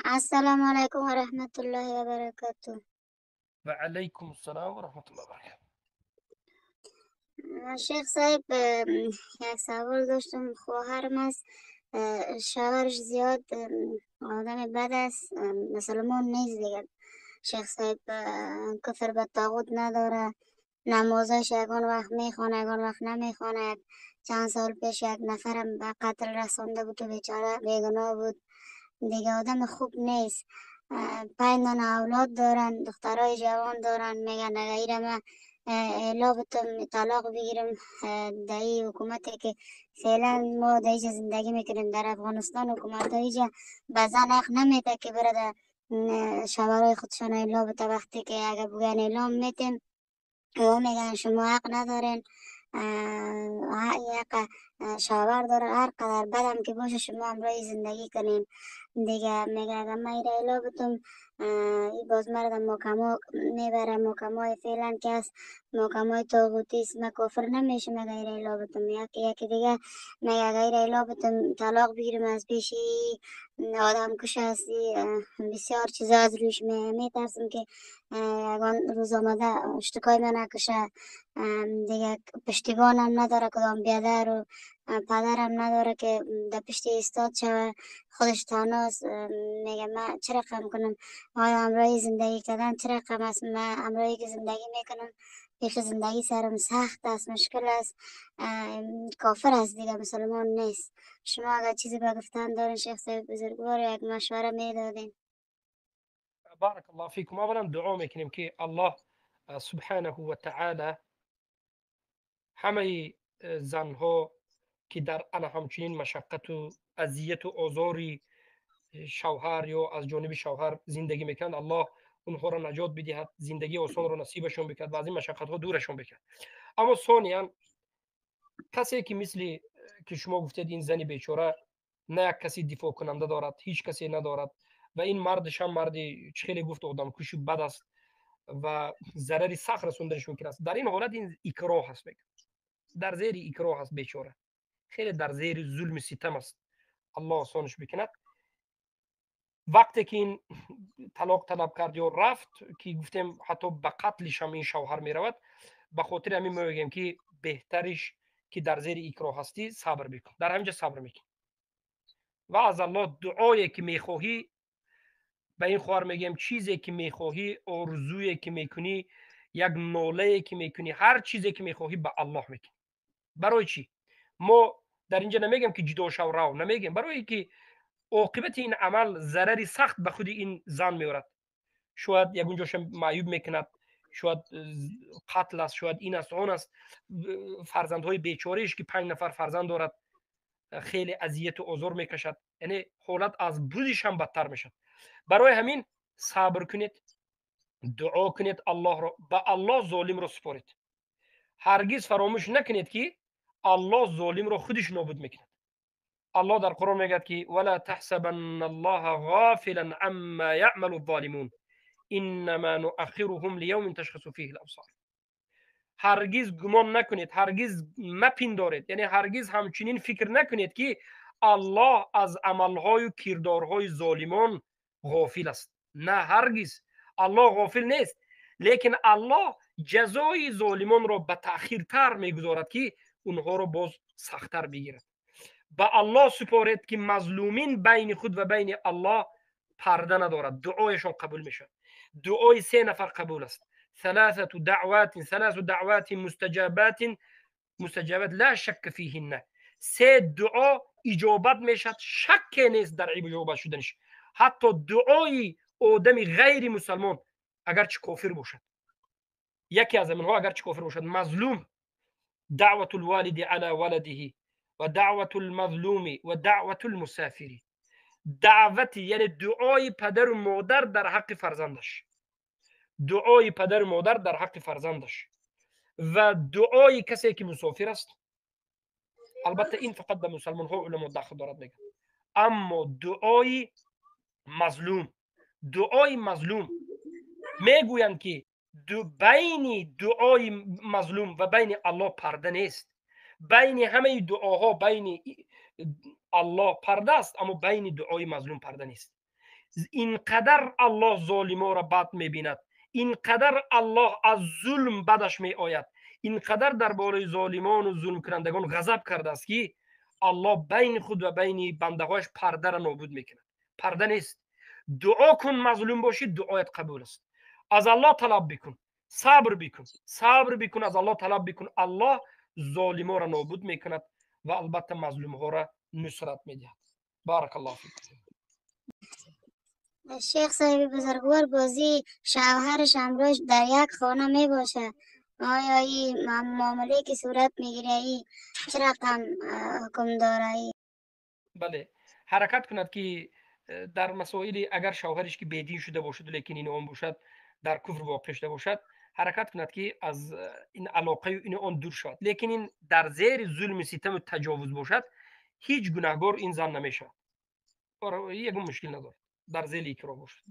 السلام عليكم ورحمة الله وبركاته. و علیکم السلام و رحمت الله و برکاته. شیخ صاحب، یک سوال داشتم. خواهرم است، شوهرش زیاد آدم بد است، مسلمان نیست دیگه. شیخ صاحب کفر به طاغوت نداره، نمازش یگان وقت میخوانه یگان وقت نمیخوانه. چند سال پیش یک نفرم به قتل رسانده بود و بیچاره بیگناه بود دیگه. آدم خوب نیست. 5 اولاد دارن، دخترای جوان دارن. میگن اگه ایرم الا بتم طلاق بگیرم. دایی حکومتی که فعلا ما دیجا زندگی میکنیم در افغانستان، حکومت دیجا به زن حق نمیده که برده شوهرای خودشان اعلام بده. وقتی که اگه بگن اعلام میتیم، او میگن شما حق ندارین. یک شوهر داره، هر قدر بدم که باشه شما همراه زندگی کنین دیگه. میگه اگه من ایره اعلام بتم، ای باز مرد محکمه میبره. محکمه فعلا که هست محکمه طاغوتی است، من کافر نمیشه. مگه ایره اعلام بتم یکی دیگه میگه اگه ایره اعلام بتم طلاق بگیرم از پیشی آدم کش هستی. بسیار چیزا از روش میترسم که یگان روز آمده اشتکای من نکشه دیگه. پشتیبانم نداره، کدام بیادر و پدرم نداره که در پشتی ایستاد شوه. خودش تنهاست. میگه من چه رقم کنم؟ آیا همراهی زندگی کردن چه رقم است؟ من همراهی که زندگی میکنم بیخی زندگی سرم سخت است، مشکل است. کافر است دیگه، مسلمان نیست. شما اگر چیزی به گفتن دارین شیخ صاحب بزرگوار، یک مشوره میدادین. بارک الله فیکم. اولا دعا میکنیم که الله سبحانه و تعالی همه زنها که در ان همچنین مشقت و اذیت و آزاری شوهر یا از جانب شوهر زندگی میکنند، الله اونها را نجات بدهد، زندگی آسان را نصیبشون بکرد و از این مشقت ها دورشون بکرد. اما ثانیا کسی که مثل که شما گفتید این زن بیچاره نه یک کسی دفاع کننده دارد، هیچ کسی ندارد و این مردش هم مرد خیلی گفت آدم کشی بد است و ضرری سخت رسوندنش ممکن است. در این حالت این اکراه است، میگه در زیر اکراه است بیچاره، خیلی در زیر ظلم ستم است. الله آسانش بکند. وقتی که این طلاق طلب کرد یا رفت که گفتیم حتی به قتلش هم این شوهر می رود، به خاطر همین ما میگیم که بهترش که در زیر اکراه هستی صبر بکن، در همینجا صبر میکن و از الله دعایی که میخواهی به این خواهر میگیم چیزی که میخواهی، آرزویی که میکنی، یک ناله که میکنی، هر چیزی که میخواهی به الله میکنی. برای چی؟ ما در اینجا نمیگیم که جدا شو رو، نمیگیم، برای که عاقبت این عمل ضرری سخت به خود این زن میورد. شاید یک اونجاش معیوب میکند، شاید قتل است، شاید این است آن است. فرزندهای بیچارهش که 5 نفر فرزند دارد خیلی اذیت و آزار میکشد، یعنی حالت از بودش هم بدتر میشد. برای همین صبر کنید، دعا کنید، الله رو به الله ظالم رو سپارید. هرگز فراموش نکنید که الله ظالم رو خودش نابود میکند. الله در قرآن میگه که ولا تحسبن الله غافلا عما يعمل الظالمون انما نؤخرهم لیوم تشخص فیه الابصار. هرگز گمان نکنید، هرگز مپندارید، یعنی هرگز همچنین فکر نکنید که الله از عملهای و کردارهای ظالمان غافل است. نه، هرگز الله غافل نیست، لیکن الله جزای ظالمان را به تأخیرتر میگذارد که اونها را باز سختتر بگیرد. به الله سپارید که مظلومین بین خود و بین الله پرده ندارد، دعایشان قبول میشد. دعای 3 نفر قبول است. ثلاث دعوات مستجابات لا شک فیهن. 3 دعا اجابت میشد، شک نیست در اجابت شدنش. حتی دعای آدم غیر مسلمان اگرچه کافر باشد، یکی از منها اگرچه کافر باشد، مظلوم، دعوت الوالد علی ولده و دعوت المظلوم و دعوت المسافر، دعوت یعنی دعای پدر و مادر در حق فرزندش، دعای پدر و مادر در حق فرزندش و دعای کسی که مسافر است. البته این فقط به مسلمان ها علما دخل دارد میگن. اما دعای مظلوم، دعای مظلوم میگویند که بین دعای مظلوم و بین الله پرده نیست. بین همه دعاها بین الله پرده است، اما بین دعای مظلوم پرده نیست. اینقدر الله ظالما را بد میبیند، اینقدر الله از ظلم بدش میآید، اینقدر درباره ظالمان و ظلم کنندگان غضب کرده است که الله بین خود و بین بنده‌هایش پرده را نابود میکند. پرده نیست. دعا کن مظلوم باشی، دعایت قبول است. از الله طلب بکن، صبر بکن، صبر بکن، از الله طلب بکن. الله ظالما را نابود میکند و البته مظلوم ها را نصرت میدهد. بارک الله فیک. شیخ صاحب بزرگوار، بازی شوهرش امروز در یک خانه می باشه، آیا این معامله که صورت میگیره این چه رقم حکم داره؟ بله، حرکت کند که در مسائل اگر شوهرش که بیدین شده باشد لیکن این آن باشد در کفر واقع شده باشد، حرکت کند که از این علاقه و این آن دور شد. لیکن این در زیر ظلم ستم و تجاوز باشد، هیچ گناهگار این زن نمیشه. یک مشکل نداره در زیر اکراه باشد.